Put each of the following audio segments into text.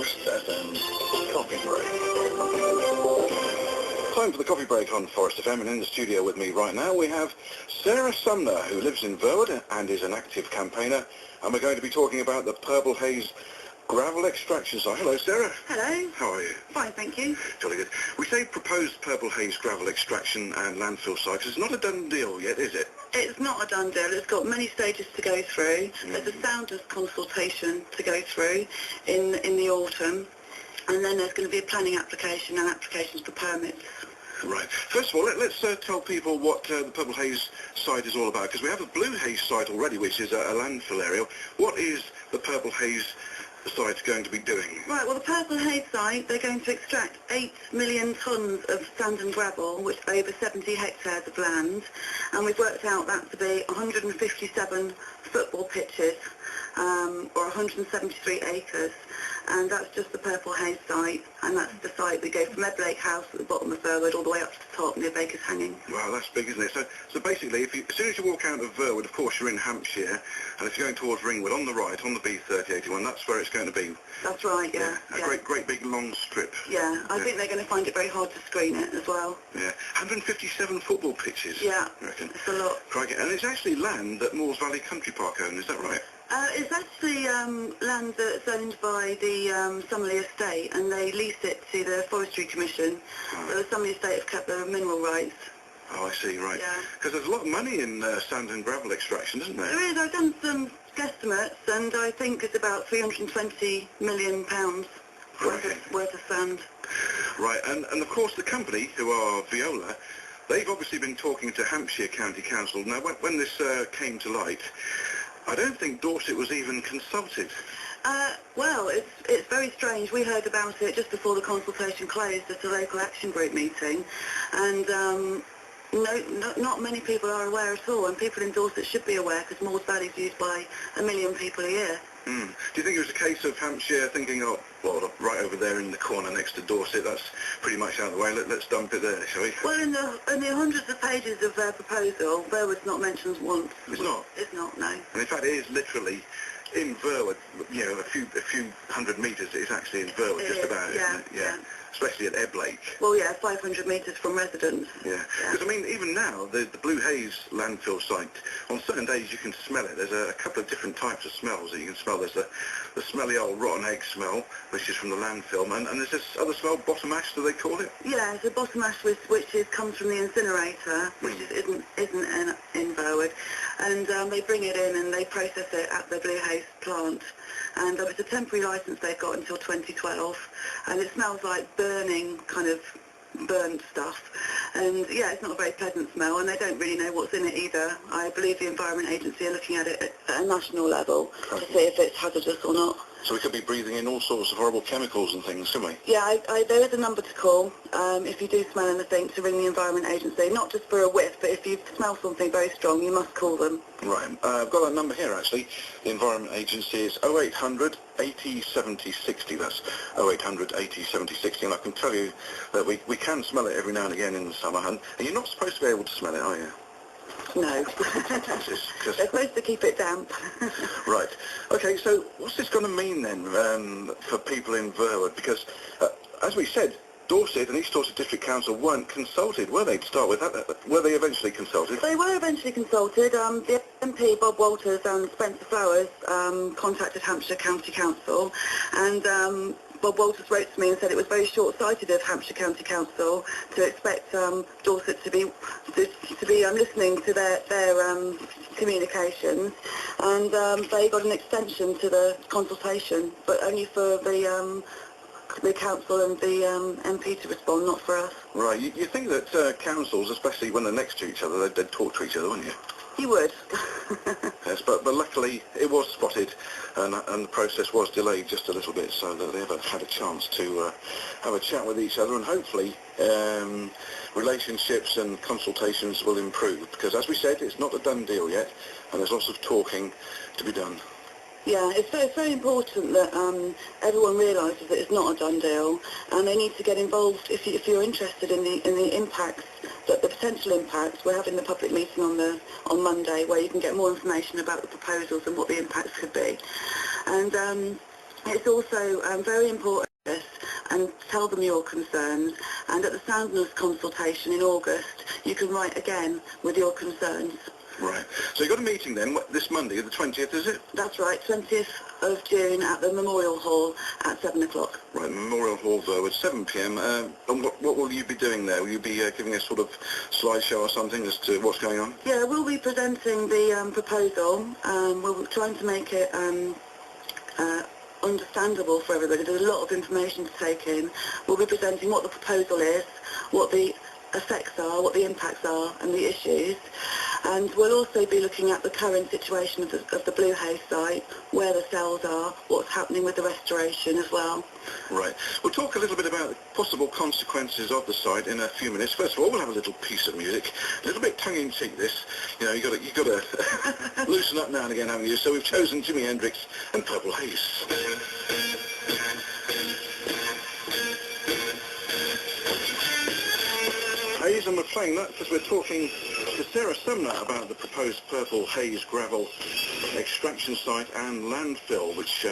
Forest FM Coffee Break. Time for the coffee break on Forest FM, and in the studio with me right now we have Sarah Sumner, who lives in Verwood and is an active campaigner, and we're going to be talking about the Purple Haze gravel extraction site. Hello, Sarah. Hello. How are you? Fine, thank you. Jolly good. We say proposed Purple Haze gravel extraction and landfill site. It's not a done deal yet, is it? It's not a done deal. It's got many stages to go through. There's a sounders consultation to go through in the autumn, and then there's going to be a planning application and applications for permits. Right. First of all, let's tell people what the Purple Haze site is all about, because we have a Blue Haze site already, which is a landfill area. What is the Purple Haze site going to be doing? Right, well, the Purple Haze site, they're going to extract 8 million tonnes of sand and gravel, which over 70 hectares of land, and we've worked out that to be 157 football pitches, or 173 acres, and that's just the Purple Haze site, and that's the site we go from Lake House at the bottom of Verwood all the way up to the top near Baker's Hanging. Wow, that's big, isn't it? So basically, as soon as you walk out of Verwood, of course, you're in Hampshire, and if you're going towards Ringwood, on the right, on the B3081, that's where it's going to be. That's right, yeah. A great big long strip. Yeah, I think they're going to find it very hard to screen it as well. Yeah, 157 football pitches. Yeah, I reckon. It's a lot. Crikey. And it's actually land that Moores Valley Country Park owns, is that right? It's actually land that's owned by the Sumner Estate, and they lease it to the Forestry Commission. Right. So the Sumner Estate have kept the mineral rights. Oh, I see, right. Yeah. Because there's a lot of money in sand and gravel extraction, isn't there? There is. I've done some guesstimates, and I think it's about £320 million worth of sand. Right, and of course the company, who are Viola, they've obviously been talking to Hampshire County Council. Now, when this came to light, I don't think Dorset was even consulted. Well, it's very strange. We heard about it just before the consultation closed at a local action group meeting, and not many people are aware at all, and people in Dorset should be aware, because Moores Valley is used by 1 million people a year. Mm. Do you think it was a case of Hampshire thinking, oh, well, right over there in the corner next to Dorset, that's pretty much out of the way, let's dump it there, shall we? Well, in the hundreds of pages of their proposal, Verwood's not mentioned once. It's not? It's not, no. And in fact, it is literally in Verwood, you know, a few hundred metres, it's actually in Verwood, just about, isn't it? Yeah. Especially at Ebb Lake. Well, yeah, 500 metres from residents. Yeah, because I mean, even now, the Blue Haze landfill site, on certain days you can smell it. There's a couple of different types of smells that you can smell. There's the smelly old rotten egg smell, which is from the landfill, and there's this other smell, bottom ash, do they call it? Yeah, it's a bottom ash which comes from the incinerator, which isn't in Verwood, and they bring it in and they process it at the Blue Haze plant. And it's a temporary licence they've got until 2012, and it smells like burning, kind of burnt stuff. And yeah, it's not a very pleasant smell, and they don't really know what's in it either. I believe the Environment Agency are looking at it at a national level to see if it's hazardous or not. So we could be breathing in all sorts of horrible chemicals and things, couldn't we? Yeah, there is a number to call if you do smell anything, to ring the Environment Agency, not just for a whiff, but if you smell something very strong, you must call them. Right, I've got that number here actually. The Environment Agency is 0800 80 70 60, that's 0800 80 70 60, and I can tell you that we can smell it every now and again in the summer, and you're not supposed to be able to smell it, are you? No. They're supposed to keep it damp. Right. Okay, so what's this going to mean then for people in Verwood? Because, as we said, Dorset and East Dorset District Council weren't consulted, were they, to start with? Were they eventually consulted? They were eventually consulted. The MP, Bob Walters, and Spencer Flowers contacted Hampshire County Council, and Bob Walters wrote to me and said it was very short-sighted of Hampshire County Council to expect Dorset to be listening to their communications, and they got an extension to the consultation, but only for the council and the MP to respond, not for us. Right. You think that councils, especially when they're next to each other, they'd talk to each other, wouldn't you? You would. Yes, but luckily it was spotted, and the process was delayed just a little bit, so that they haven't had a chance to have a chat with each other, and hopefully relationships and consultations will improve, because as we said, it's not a done deal yet, and there's lots of talking to be done. Yeah, it's very important that everyone realises that it's not a done deal, and they need to get involved if you're interested in the impacts, the potential impacts. We're having the public meeting on Monday, where you can get more information about the proposals and what the impacts could be. And It's also very important and tell them your concerns, and at the soundness consultation in August you can write again with your concerns. Right. So you've got a meeting then, this Monday, the 20th, is it? That's right, 20th of June at the Memorial Hall at 7 o'clock. Right, Memorial Hall, Verwood, 7 p.m. And what will you be doing there? Will you be giving a sort of slideshow or something as to what's going on? Yeah, we'll be presenting the proposal. We're trying to make it understandable for everybody. There's a lot of information to take in. We'll be presenting what the proposal is, what the effects are, what the impacts are and the issues, and we'll also be looking at the current situation of the Blue Haze site, where the cells are, what's happening with the restoration as well. Right. We'll talk a little bit about the possible consequences of the site in a few minutes. First of all, we'll have a little piece of music, a little bit tongue-in-cheek this. You know, you've got to loosen up now and again, haven't you? So we've chosen Jimi Hendrix and Purple Haze. Haze, and we're playing that because we're talking to Sarah Sumner about the proposed Purple Haze gravel extraction site and landfill, which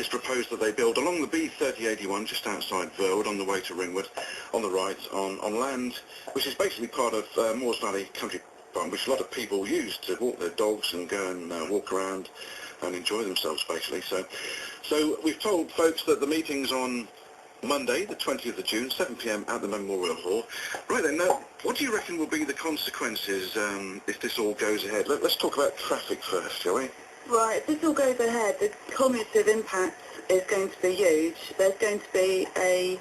is proposed that they build along the B3081 just outside Verwood on the way to Ringwood, on the right, on land which is basically part of Moors Valley Country Farm, which a lot of people use to walk their dogs and go and walk around and enjoy themselves basically. So we've told folks that the meeting's on Monday, the 20th of June, 7 p.m. at the Memorial Hall. Right then, now, what do you reckon will be the consequences if this all goes ahead? Let's talk about traffic first, shall we? Right, if this all goes ahead, the cumulative impact is going to be huge. There's going to be a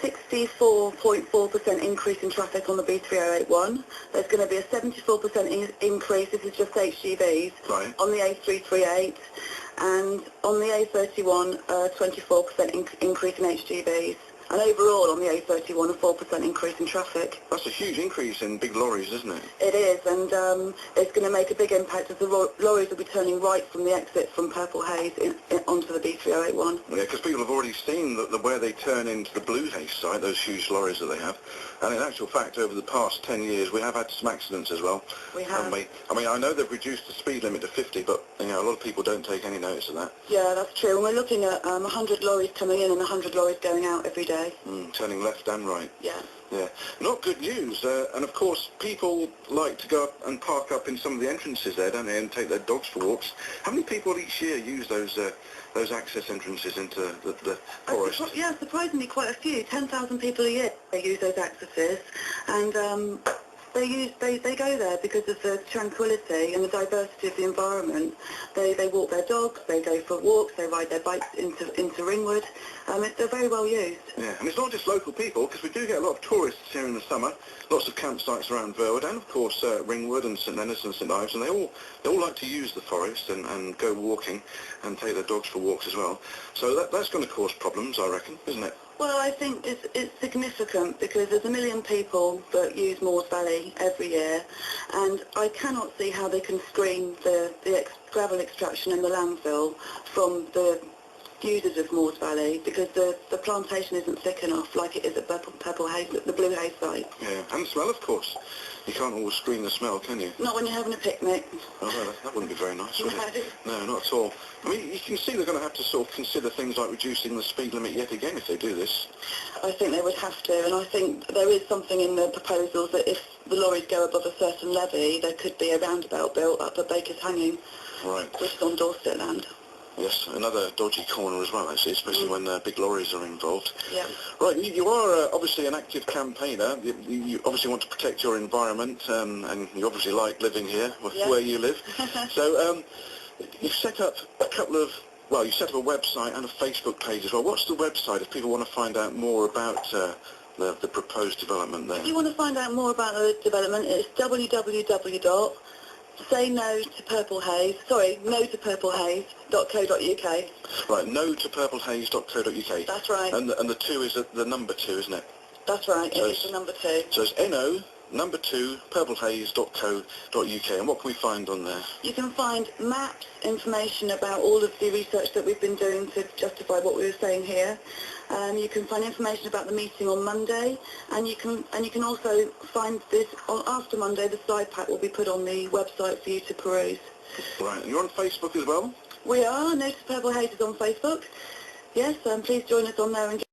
64.4% increase in traffic on the B3081. There's going to be a 74% increase, this is just HGVs, right, on the A338. And on the A31, 24% increase in HGVs. And overall on the A31, a 4% increase in traffic. That's a huge increase in big lorries, isn't it? It is, and it's going to make a big impact as the lorries will be turning right from the exit from Purple Haze onto the B3081. Yeah, because people have already seen where they turn into the Blue Haze site, those huge lorries that they have. And in actual fact, over the past 10 years, we have had some accidents as well. We have. I mean, I know they've reduced the speed limit to 50, but you know, a lot of people don't take any notice of that. Yeah, that's true. And we're looking at 100 lorries coming in and 100 lorries going out every day. Turning left and right. Yeah. Yeah. Not good news. And of course, people like to go up and park up in some of the entrances there, don't they, and take their dogs for walks. How many people each year use those access entrances into the forest? Yeah, surprisingly quite a few. 10,000 people a year use those accesses, and they go there because of the tranquility and the diversity of the environment. They walk their dogs, they go for walks, they ride their bikes into Ringwood. They're very well used. Yeah, and it's not just local people, because we do get a lot of tourists here in the summer. Lots of campsites around Verwood, and of course Ringwood and St Leonard's and St Ives, and they all like to use the forest and go walking and take their dogs for walks as well. So that's going to cause problems, I reckon, isn't it? Well, I think it's significant because there's 1 million people that use Moors Valley every year, and I cannot see how they can screen the gravel extraction and the landfill from the users of Moors Valley, because the plantation isn't thick enough like it is at Purple Haze, the Blue Haze site. Yeah, and the smell, of course. You can't always screen the smell, can you? Not when you're having a picnic. Oh, no, that wouldn't be very nice, would it? No, not at all. I mean, you can see they're going to have to sort of consider things like reducing the speed limit yet again if they do this. I think they would have to, and I think there is something in the proposals that if the lorries go above a certain levy, there could be a roundabout built up at Baker's Hanging, right, which is on Dorset land. Yes, another dodgy corner as well, actually, especially when big lorries are involved. Yeah. Right, you are obviously an active campaigner. You obviously want to protect your environment, and you obviously like living here, where you live. So you've set up you set up a website and a Facebook page as well. What's the website if people want to find out more about the proposed development there? If you want to find out more about the development, it's no-to-purplehaze.co.uk. Right, no-to-purplehaze.co.uk. That's right. And the 2 is the number 2, isn't it? That's right, So it's the number 2. So it's NO, number 2, purplehaze.co.uk. And what can we find on there? You can find maps, information about all of the research that we've been doing to justify what we were saying here. You can find information about the meeting on Monday, and you can also find this after Monday. The slide pack will be put on the website for you to peruse. Right, and you're on Facebook as well? We are. Notice Purple Haze is on Facebook. Yes, please join us on there and